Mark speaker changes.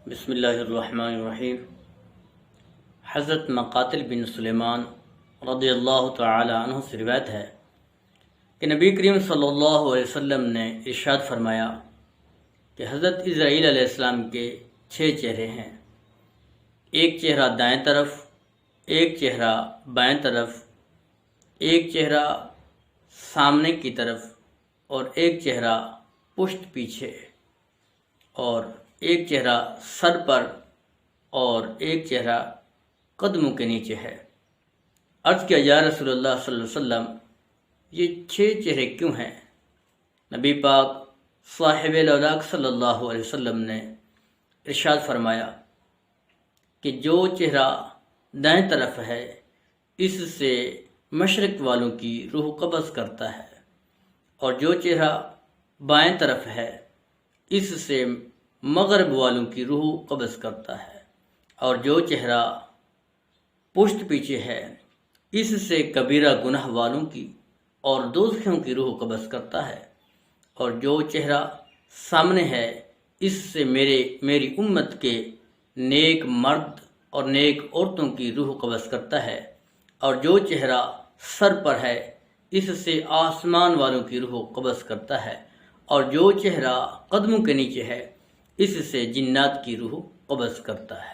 Speaker 1: بسم اللہ الرحمن الرحیم۔ حضرت مقاتل بن سلیمان رضی اللہ تعالی عنہ سے روایت ہے کہ نبی کریم صلی اللہ علیہ وسلم نے ارشاد فرمایا کہ حضرت اسرائیل علیہ السلام کے 6 چہرے ہیں، ایک چہرہ دائیں طرف، ایک چہرہ بائیں طرف، ایک چہرہ سامنے کی طرف، اور ایک چہرہ پشت پیچھے، اور ایک چہرہ سر پر، اور ایک چہرہ قدموں کے نیچے ہے۔ عرض کیا یا رسول اللہ صلی اللہ علیہ وسلم، یہ 6 چہرے کیوں ہیں؟ نبی پاک صاحب الاولاق صلی اللہ علیہ وسلم نے ارشاد فرمایا کہ جو چہرہ دائیں طرف ہے اس سے مشرق والوں کی روح قبض کرتا ہے، اور جو چہرہ بائیں طرف ہے اس سے مغرب والوں کی روح قبض کرتا ہے، اور جو چہرہ پشت پیچھے ہے اس سے کبیرہ گناہ والوں کی اور دوزخیوں کی روح قبض کرتا ہے، اور جو چہرہ سامنے ہے اس سے میری امت کے نیک مرد اور نیک عورتوں کی روح قبض کرتا ہے، اور جو چہرہ سر پر ہے اس سے آسمان والوں کی روح قبض کرتا ہے، اور جو چہرہ قدموں کے نیچے ہے اس سے جنات کی روح قبض کرتا ہے۔